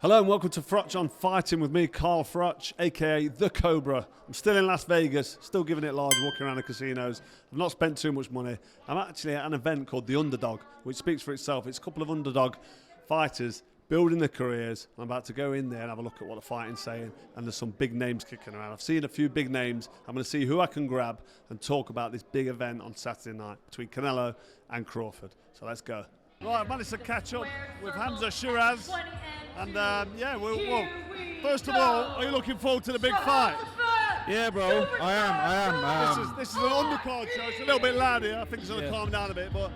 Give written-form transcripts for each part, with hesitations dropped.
Hello and welcome to Froch on Fighting with me, Carl Froch, aka The Cobra. I'm still in Las Vegas, still giving it large, walking around the casinos. I've not spent too much money. I'm actually at an event called The Underdog, which speaks for itself. It's a couple of underdog fighters building their careers. I'm about to go in there and have a look at what the fighting's saying, and there's some big names kicking around. I've seen a few big names. I'm going to see who I can grab and talk about this big event on Saturday night between Canelo and Crawford. So let's go. Right, I managed to catch up with Hamzah Sheeraz. And well, first of all, are you looking forward to the big fight? Yeah, bro, I am. This is an undercard show. It's a little bit loud here. I think it's going to calm down a bit, but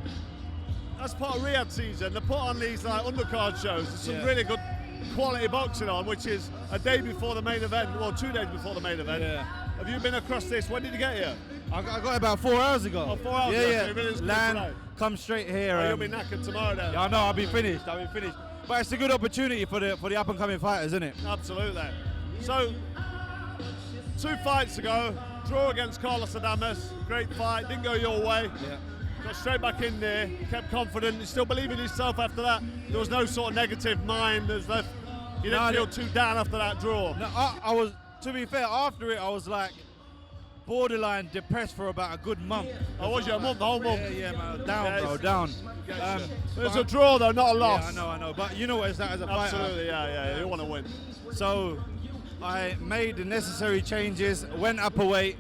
that's part of Riyadh season. They put on these undercard shows. There's some really good quality boxing on, which is a day before the main event, well, 2 days before the main event. Yeah. Have you been across this? When did you get here? I got it about 4 hours ago. Oh, 4 hours ago. So you really Land, come straight here. Oh, you'll be knackered tomorrow then. Yeah, I know. I'll be finished. But it's a good opportunity for the up and coming fighters, isn't it? Absolutely. So, 2 fights ago, draw against Carlos Adames. Great fight. Didn't go your way. Yeah. Got straight back in there. Kept confident. You still believe in yourself after that. There was no sort of negative mind. You didn't feel too down after that draw. No, I was. To be fair, after it, I was like borderline depressed for about a good month. Oh, was you a month? The whole month? Yeah, man. Down, bro. Down. It was a draw though, not a loss. Yeah, I know. But you know what it's like as a fighter. Absolutely, yeah. You want to win. So I made the necessary changes, went up a weight,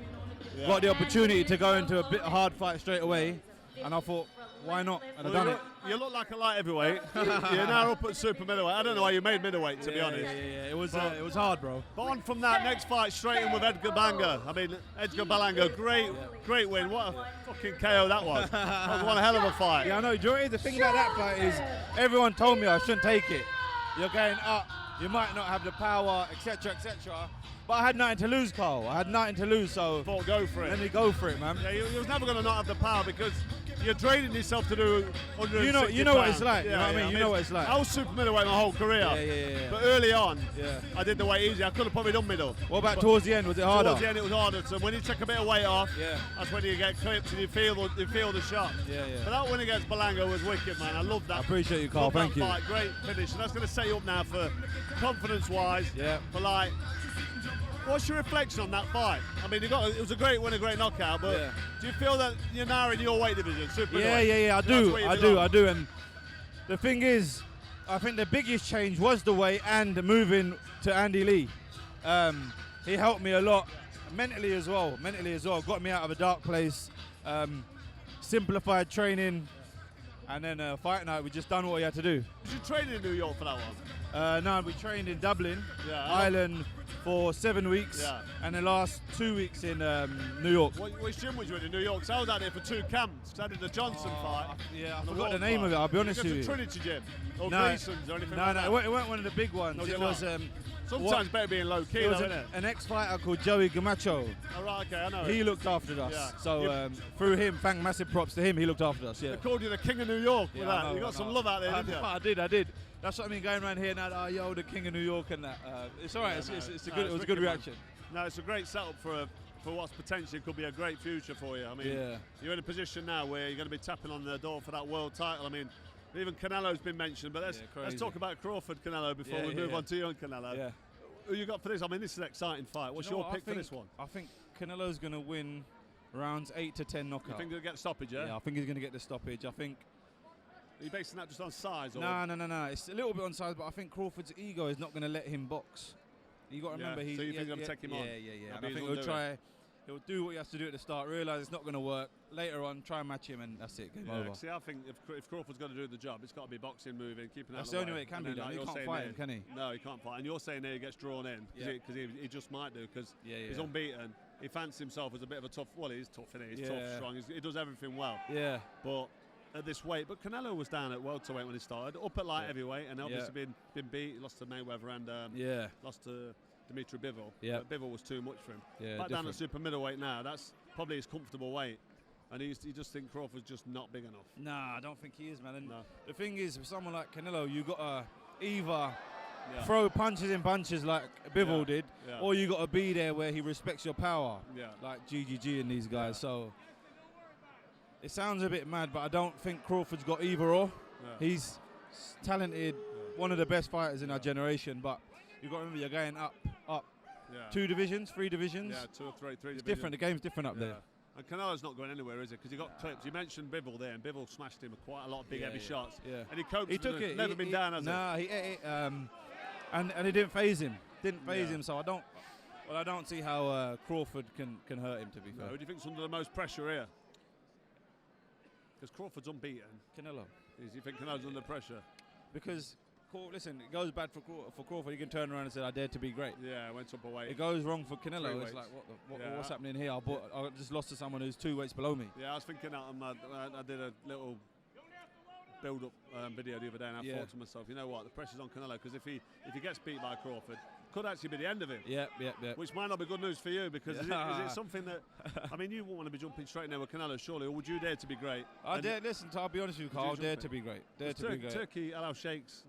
got the opportunity to go into a bit of hard fight straight away, and I thought, why not? And I've done it. You look like a light heavyweight. You're now up at super middleweight. I don't know why you made middleweight, to be honest. Yeah. It was hard, bro. But on from that, next fight straight in with Edgar Banga. Edgar Berlanga, great win. What a fucking KO that was. That was one hell of a fight. Yeah, I know. The thing about that fight is everyone told me I shouldn't take it. You're going up, you might not have the power, etc., etc. But I had nothing to lose, Carl. I had nothing to lose, so thought go for it. Let me go for it, man. Yeah, you was never going to not have the power because you're draining yourself to do 160 You know what it's like. Yeah, you know what I mean? You know what it's like. I was super middleweight my whole career. Yeah. But early on, I did the weight easy. I could have probably done middle. What about towards the end? Was it harder? Towards the end, it was harder. So when you take a bit of weight off, that's when you get clipped and you feel the shot. Yeah. But that win against Berlanga was wicked, man. I love that. I appreciate you, Carl. Thank you. Fight. Great finish. And that's going to set you up now for confidence-wise. Yeah. For what's your reflection on that fight? I mean, it was a great win, a great knockout, but do you feel that you're now in your weight division? Yeah, I do. And the thing is, I think the biggest change was the weight and moving to Andy Lee. He helped me a lot, mentally as well, got me out of a dark place, simplified training, and then fight night, we just done what we had to do. Did you train in New York for that one? No, we trained in Dublin, Ireland, for 7 weeks, and the last 2 weeks in New York. Which gym was you in New York? So I was out there for 2 camps. I did the Johnson fight. I forgot the name of it, I'll be honest with you. Trinity Gym? Or Grayson's or anything like that? No, it weren't one of the big ones. It was... Sometimes better being low-key, though, isn't it? An ex-fighter called Joey Gamacho. Oh, right, okay, I know. He looked after us. So through him, massive props to him, he looked after us, They called you the King of New York with that. You got some love out there, didn't you? I did. That's what I mean, going around here now, the King of New York and that. It's all right, it was a good reaction. No, it's a great setup for what's potentially could be a great future for you. I mean, you're in a position now where you're going to be tapping on the door for that world title. I mean, even Canelo's been mentioned, but let's talk about Crawford Canelo before we move on to you and Canelo. Yeah. Who you got for this? I mean, this is an exciting fight. What's your pick for this one? I think Canelo's going to win rounds 8 to 10 knockout. You think he'll get stoppage, Yeah, I think he's going to get the stoppage. I think. Are you basing that just on size? Or? No. It's a little bit on size, but I think Crawford's ego is not going to let him box. You got to remember, so you think he's going to take him on? Yeah. And I think he'll do what he has to do at the start, realise it's not going to work. Later on, try and match him, and that's it. Game over. See, I think if Crawford's got to do the job, it's got to be boxing, moving, keeping that's the only way it can be done. He can't fight him, can he? No, he can't fight. And you're saying there he gets drawn in because he just might do because he's unbeaten. He fancies himself as a bit of a tough. Well, he's tough, isn't he? He's tough, strong. He does everything well. Yeah. But at this weight, but Canelo was down at welterweight when he started, up at light heavyweight, and obviously been beat. He lost to Mayweather and lost to Dimitri Bivol. Yeah. But Bivol was too much for him. Yeah, back down at super middleweight now. That's probably his comfortable weight. And he just think Crawford's just not big enough. Nah, I don't think he is, man. And the thing is, with someone like Canelo, you got to either throw punches in bunches like Bivol did, or you got to be there where he respects your power, like GGG and these guys. So it sounds a bit mad, but I don't think Crawford's got either or. He's talented, one of the best fighters in our generation, but you've got to remember you're going up. Yeah. 2 divisions, 3 divisions. Yeah, 2 or 3 It's divisions. different. The game's different up there. And Canelo's not going anywhere, is it? Because he got clips. You mentioned Bivol there, and Bivol smashed him with quite a lot of big, heavy shots. Yeah. And he coped. He took it. Never been down, has Nah, he ate it. And it didn't phase him. So I don't see how Crawford can hurt him. To be fair. Who do you think's under the most pressure here? Because Crawford's unbeaten. Canelo. Do you think Canelo's under pressure? Because listen, it goes bad for Crawford. He can turn around and say, "I dared to be great." Yeah, went up a weight. It goes wrong for Canelo. 3 It's weights. like, what's happening here? I just lost to someone who's 2 weights below me. Yeah, I was thinking that. I did a little build-up video the other day, and I thought to myself, you know what? The pressure's on Canelo, because if he gets beat by Crawford, could actually be the end of him. Yeah. Which might not be good news for you, because is it something that, I mean, you wouldn't want to be jumping straight in there with Canelo, surely, or would you dare to be great? I'll be honest with you, Carl. Dare to be great. Turkey Al Sheikh's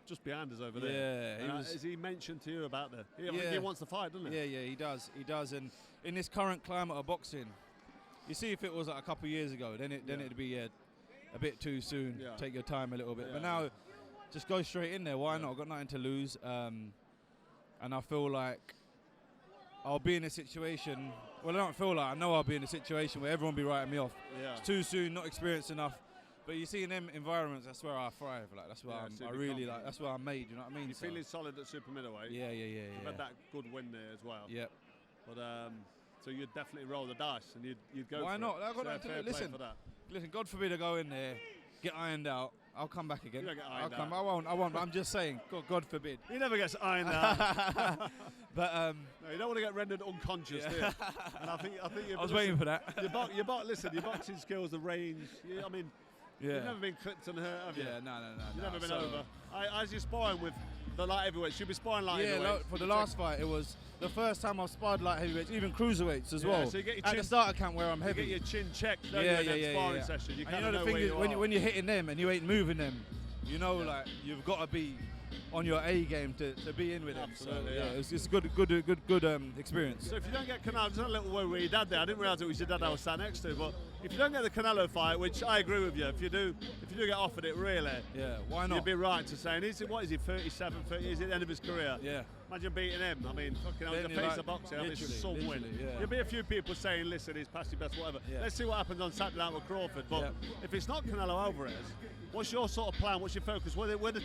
just behind us over there. Yeah, has he mentioned to you about that? He wants to fight, doesn't he? Yeah, he does. And in this current climate of boxing, you see, if it was like a couple of years ago, then it'd be a bit too soon. Yeah. Take your time a little bit. Yeah. But now, just go straight in there. Why not? I've got nothing to lose. And I feel like I'll be in a situation. Well, I don't feel like. I know I'll be in a situation where everyone will be writing me off. Yeah. It's too soon, not experienced enough. But you see, in them environments, that's where I thrive. Like that's where that's where I'm made. You know what I mean? You're feeling solid at super middleweight. Yeah. You've had that good win there as well. Yep. But so you'd definitely roll the dice and you'd go. Why for not? It. I've got nothing to listen. Listen, God forbid I go in there, get ironed out. I'll come back again. You don't get ironed out. I won't. But I'm just saying. God forbid. He never gets ironed out. But no, you don't want to get rendered unconscious, do you? And I think I was waiting for that. Your boxing skills, the range. I mean. Yeah. You've never been clipped and hurt, have you? Yeah, no. You've never been over. As you're sparring with the light heavyweights, you'll be sparring light heavyweights. For the last fight, it was the first time I've sparred light heavyweights, even cruiserweights as well. So you get your at the starter camp where I'm heavy. You get your chin checked in that sparring session. You kind of know the thing where is, you are. when you're hitting them and you ain't moving them, you know, like you've got to be on your A game to be in with them. Absolutely, so, it's good experience. So if you don't get Canelo, there's a little word with your dad there. I didn't realise it was your dad I was sat next to, but if you don't get the Canelo fight, which I agree with you, if you do get offered it, really, why not? You'd be right to say, and is he 37, 30, is it the end of his career? Yeah. Imagine beating him. I mean, fucking hell, the face of boxing. I mean, it's some win. Yeah. There'll be a few people saying, listen, he's past his best, whatever. Yeah. Let's see what happens on Saturday night with Crawford. But if it's not Canelo Alvarez, what's your sort of plan? What's your focus? Where the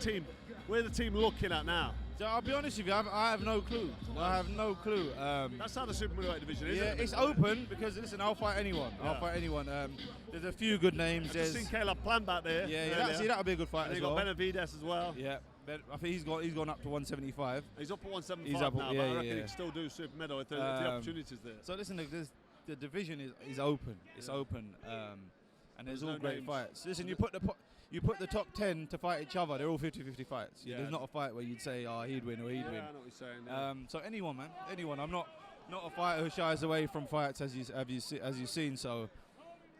team looking at now? So I'll be honest with you, I have no clue. I have no clue. That's how the super middleweight division is. Yeah, it's open because listen, I'll fight anyone. There's a few good names. I've seen Caleb Plan back there. That'll be a good fight and as well. You got Benavides as well. Yeah, I think he's gone up to 175. He's up at 175 now, but I reckon he can still do super middle if the opportunity's there. So listen, the division is open. It's open, and there's all great fights. Listen, you put the top 10 to fight each other. They're all 50-50 fights. Yeah. There's not a fight where you'd say, he'd win or he'd win. I know what you're saying. Yeah. So anyone, man, anyone. I'm not a fighter who shies away from fights, as you've seen. So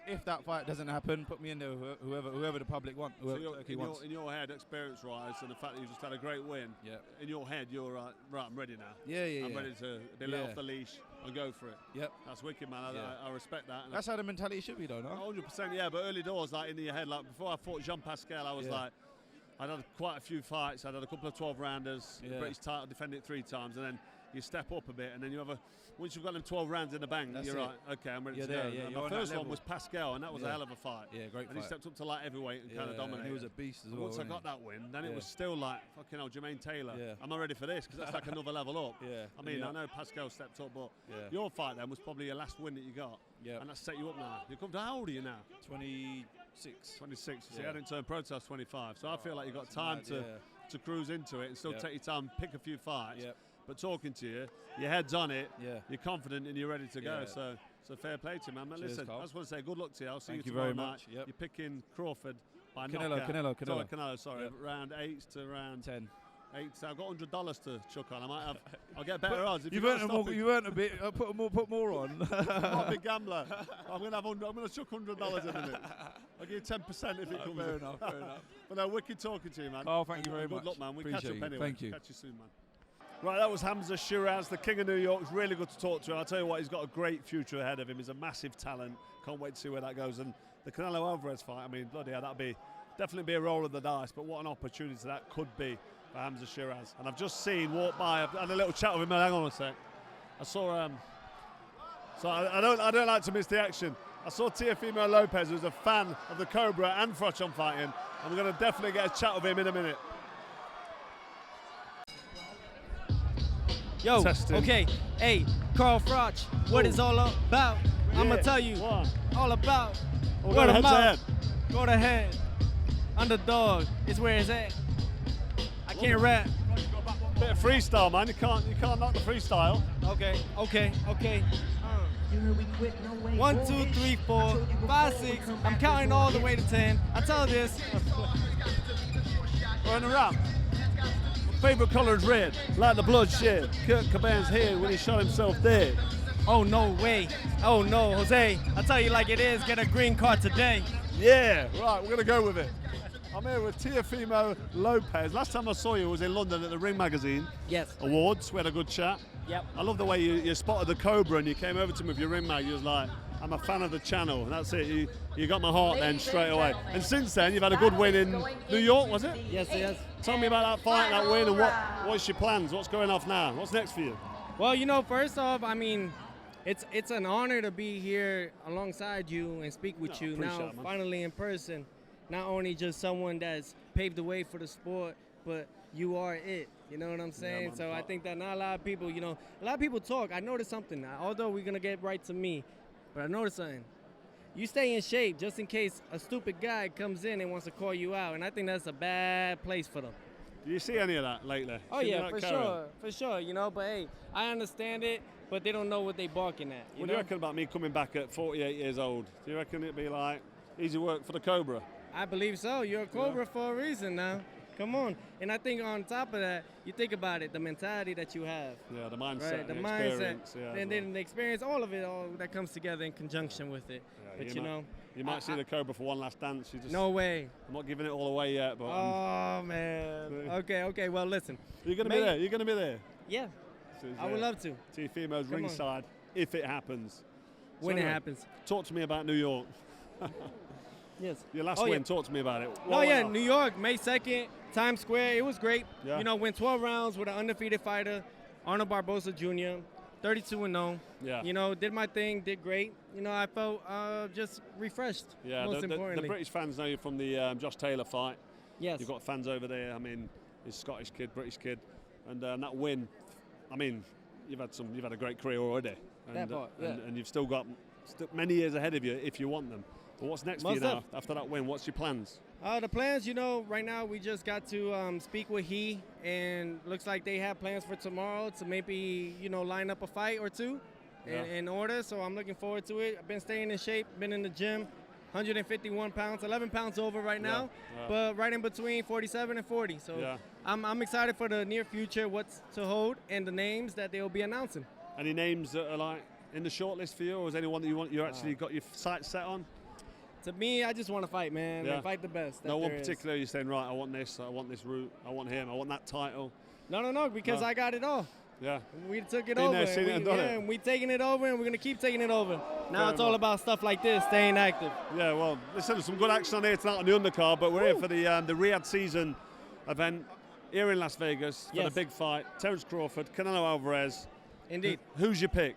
if that fight doesn't happen, put me in there. Whoever the public want. In your head, experience-wise, and the fact that you just had a great win. Yeah. In your head, you're right. I'm ready now. I'm ready to be let off the leash and go for it. Yep. That's wicked, man. I respect that. And that's how the mentality should be, though, no? 100%, yeah. But early doors, like in your head, like before I fought Jean Pascal, I was like, I'd had quite a few fights. I'd had a couple of 12-rounders, British title, defended it 3 times, and then you step up a bit, and then you have once you've got them 12 rounds in the bank, you're right. Okay, I'm ready to go. My first one was Pascal, and that was a hell of a fight. Yeah, great fight. And he stepped up to light heavyweight and kind of dominated. And he was a beast as well. Once I got that win, then it was still like, fucking hell, Jermaine Taylor. Am I ready for this? Because that's like another level up. I mean, I know Pascal stepped up, but your fight then was probably your last win that you got. And that set you up now. You come to, how old are you now? 26. 26. So you hadn't turned pro till 25. So I feel like you've got time to cruise into it and still take your time, pick a few fights. But talking to you, your head's on it, you're confident and you're ready to go. So fair play to you, man. Cheers, listen, Carl. I just want to say good luck to you. I'll see Thank you very tomorrow much. night. You're picking Crawford by Canelo. Sorry, round 8 to round 10. 8. So I've got $100 to chuck on. I'll get better odds. If you weren't a bit. Put more on. I'm not a big gambler. I'm gonna chuck $100 in a minute. I'll give you 10% if it comes. Fair enough. But no, wicked talking to you, man. Oh, thank you very much. Good luck, man. We Appreciate catch up anyway. Thank you. Catch you soon, man. Right, that was Hamzah Sheeraz, the King of New York. It's really good to talk to him. I'll tell you what, he's got a great future ahead of him. He's a massive talent. Can't wait to see where that goes. And the Canelo Alvarez fight, I mean, bloody hell, that'll be definitely be a roll of the dice, but what an opportunity that could be for Hamzah Sheeraz. And I've just seen walk by. I've had a little chat with him. Hang on a sec. I saw. So I don't like to miss the action. I saw Teofimo Lopez, who's a fan of the Cobra and Froch on fighting. I'm going to definitely get a chat with him in a minute. Yo, Testing. okay, hey, Carl Froch, what it's all about? I'm gonna tell you all about what I'm about. Go to head. Underdog is where it's at. I can't rap. Bit of freestyle, man. You can't knock the freestyle. Okay. 1, 2, 3, 4, 5, 6. I'm counting all the way to 10. I tell this. We're in a rap. My favourite colour is red, like the blood shed. Kurt Cobain's here when he shot himself dead. Oh no way. Oh no, Jose. I tell you like it is. Get a green card today. Yeah, right. We're gonna go with it. I'm here with Teofimo Lopez. Last time I saw you was in London at the Ring Magazine Awards. We had a good chat. Yep. I love the way you spotted the Cobra and you came over to me with your ring mag. You was like, I'm a fan of the channel. And that's it. You got my heart then straight away. And since then, you've had a good win in New York, was it? Yes. Tell me about that fight, that win, and what's your plans? What's going off now? What's next for you? Well, first off, I mean, it's an honor to be here alongside you and speak with you now, finally in person. Not only just someone that's paved the way for the sport, but you are it. You know what I'm saying? So I think that not a lot of people, a lot of people talk. I noticed something. Although we're going to get right to me, but I noticed something. You stay in shape just in case a stupid guy comes in and wants to call you out, and I think that's a bad place for them. Do you see any of that lately? Oh, yeah, for sure, but hey, I understand it, but they don't know what they barking at. What do you reckon about me coming back at 48 years old? Do you reckon it'd be like easy work for the Cobra? I believe so. You're a Cobra for a reason now. Come on. And I think on top of that, you think about it, the mentality that you have. Yeah, the mindset, right? The mindset, and then the experience, all of it, all that comes together in conjunction with it. Yeah, but you might see the Cobra for one last dance. No way. I'm not giving it all away yet, but. Oh man. Okay. Well, listen. You're gonna be there. You're gonna be there. Yeah. I would love to. Teofimo's ringside, if it happens. When it happens. Talk to me about New York. Yes. Your last win, talk to me about it. New York, May 2nd, Times Square. It was great. Yeah. Went 12 rounds with an undefeated fighter, Arnold Barbosa Jr., 32-0. Yeah. Did my thing, did great. I felt just refreshed. Yeah, most importantly. The British fans know you from the Josh Taylor fight. Yes. You've got fans over there. I mean, he's a Scottish kid, British kid. And that win, I mean, you've had a great career already. And, and you've still got many years ahead of you if you want them. But what's next for you now after that win? What's your plans? The plans, right now we just got to speak with he, and looks like they have plans for tomorrow to maybe, line up a fight or two in order. So I'm looking forward to it. I've been staying in shape, been in the gym, 151 pounds, 11 pounds over right now, but right in between 47 and 40. So I'm excited for the near future, what's to hold, and the names that they'll be announcing. Any names that are like in the shortlist for you, or is anyone that you actually got your sights set on? To me, I just want to fight, man, and fight the best. No one particular, you're saying, right, I want this route, I want him, I want that title. No, because I got it all. Yeah. We took it over. And we taking it over, and we're going to keep taking it over. Now it's all about stuff like this, staying active. Yeah, well, listen, some good action on here tonight on the undercard, but we're here for the Riyadh season event here in Las Vegas for the big fight. Terence Crawford, Canelo Alvarez. Indeed. Who's your pick?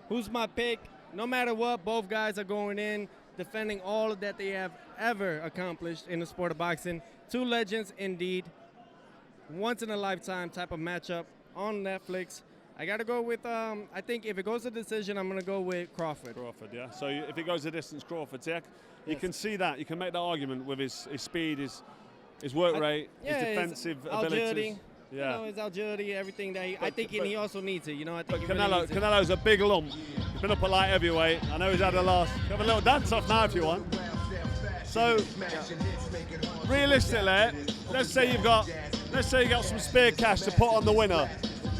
Who's my pick? No matter what, both guys are going in, defending all that they have ever accomplished in the sport of boxing. Two legends indeed. Once in a lifetime type of matchup on Netflix. I got to go with, I think if it goes to decision, I'm going to go with Crawford. Crawford, yeah. So if it goes the distance, Crawford, you can see that. You can make that argument with his speed, his work rate, his defensive abilities. Yeah. His agility, everything that I think he also needs it. I think Canelo's a big lump. He's been up at light heavyweight. I know he's had a loss. Have a little dance off now if you want. So, realistically, let's say you got some spare cash to put on the winner.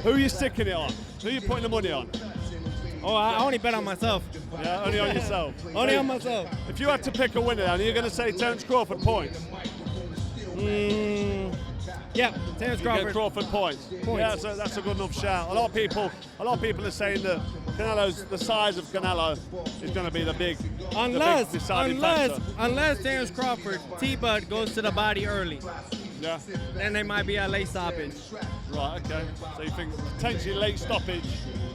Who are you sticking it on? Who are you putting the money on? Oh, I only bet on myself. Yeah, only on yourself. Only on myself. If you had to pick a winner, then you're going to say Terence Crawford points. Yeah, Terence Crawford. Crawford points. Yeah, so that's a good enough shout. A lot of people are saying that the size of Canelo is going to be the big deciding factor. Unless Terence Crawford, T-Bud goes to the body early. Yeah. Then they might be a late stoppage. Right, okay. So you think potentially late stoppage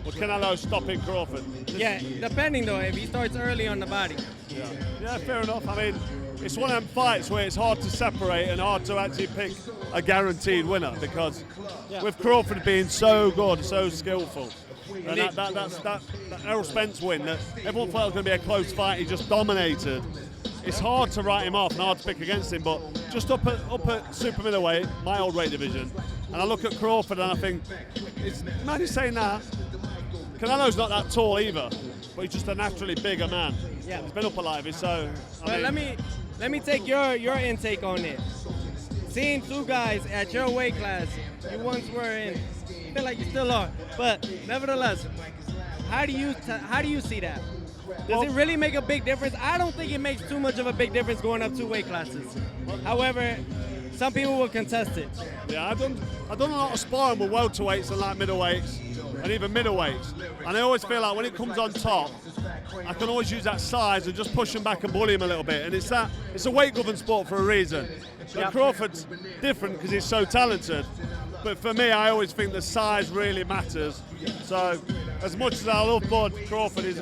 or Canelo stopping Crawford? Yeah, depending though, if he starts early on the body. Yeah, fair enough. I mean, it's one of them fights where it's hard to separate and hard to actually pick a guaranteed winner because with Crawford being so good, so skillful, and that Errol Spence win, that everyone thought it was going to be a close fight, he just dominated. It's hard to write him off and hard to pick against him, but just up at super middleweight, my old weight division, and I look at Crawford and I think, man, he's saying that. Canelo's not that tall either, but he's just a naturally bigger man. Yeah. He's been up a lot of it, so. Let me take your intake on it. Seeing two guys at your weight class, you once were in, I feel like you still are, but nevertheless, how do you see that? Does it really make a big difference? I don't think it makes too much of a big difference going up 2 weight classes. However, some people will contest it. Yeah, I've done a lot of sparring with welterweights and like middleweights and even middleweights, and I always feel like when it comes on top, I can always use that size and just push him back and bully him a little bit. And it's a weight-governed sport for a reason. So Crawford's different because he's so talented. But for me, I always think the size really matters. So as much as I love Bud, Crawford is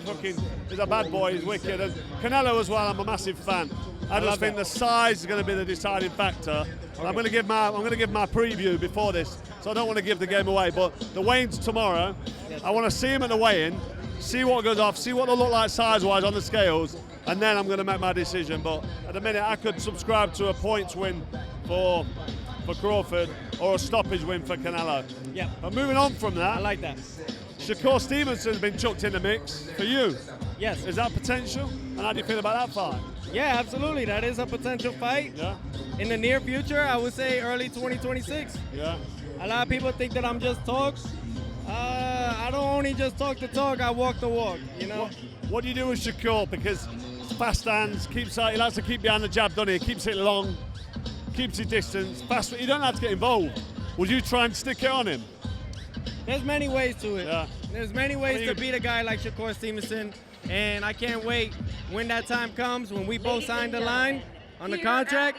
a bad boy, he's wicked. And Canelo as well, I'm a massive fan. I just think the size is going to be the deciding factor. I'm going to give my preview before this, so I don't want to give the game away. But the weigh-ins tomorrow, I want to see him at the weigh-in, see what goes off, see what they look like size-wise on the scales, and then I'm going to make my decision. But at the minute, I could subscribe to a points win for Crawford or a stoppage win for Canelo. Yeah. But moving on from that, I like that. Shakur Stevenson's been chucked in the mix for you. Yes. Is that potential? And how do you feel about that fight? Yeah, absolutely. That is a potential fight. Yeah. In the near future, I would say early 2026. Yeah. A lot of people think that I'm just talk. I don't only just talk the talk, I walk the walk, you know? What do you do with Shakur? Because fast hands, he likes to keep behind the jab, doesn't he? Keeps it long, keeps his distance. Fast, you don't have to get involved. Would you try and stick it on him? There's many ways to it. Yeah. There's many ways to beat a guy like Shakur Stevenson, and I can't wait when that time comes, when we both sign the line on the contract,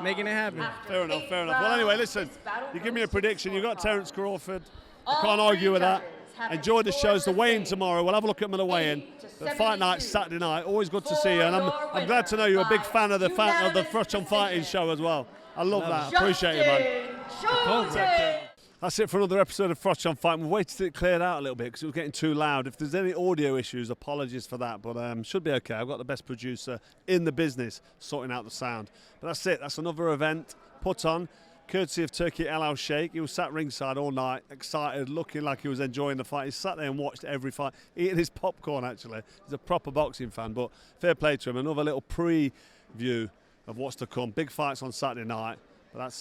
making it happen. Fair enough. Well, anyway, listen, you give me a prediction. You've got Terence Crawford. I can't argue with that. Enjoy the shows. The weigh-in tomorrow. We'll have a look at them at the weigh-in. The fight night Saturday night. Always good to see you. And I'm glad to know you're a big fan of the Froch on Fighting show as well. I love that. I appreciate it, man. That's it for another episode of Froch on Fight. We'll wait till it cleared out a little bit because it was getting too loud. If there's any audio issues, apologies for that, but should be okay. I've got the best producer in the business sorting out the sound. But that's it. That's another event put on, courtesy of Turkey El Al Sheikh. He was sat ringside all night, excited, looking like he was enjoying the fight. He sat there and watched every fight, eating his popcorn, actually. He's a proper boxing fan, but fair play to him. Another little preview of what's to come. Big fights on Saturday night. But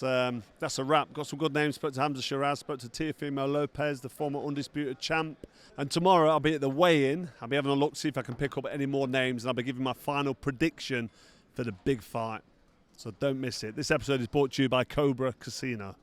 that's a wrap. Got some good names. Spoke to Hamzah Sheeraz, spoke to Teofimo Lopez, the former undisputed champ. And tomorrow I'll be at the weigh-in. I'll be having a look, see if I can pick up any more names, and I'll be giving my final prediction for the big fight. So don't miss it. This episode is brought to you by Cobra Casino.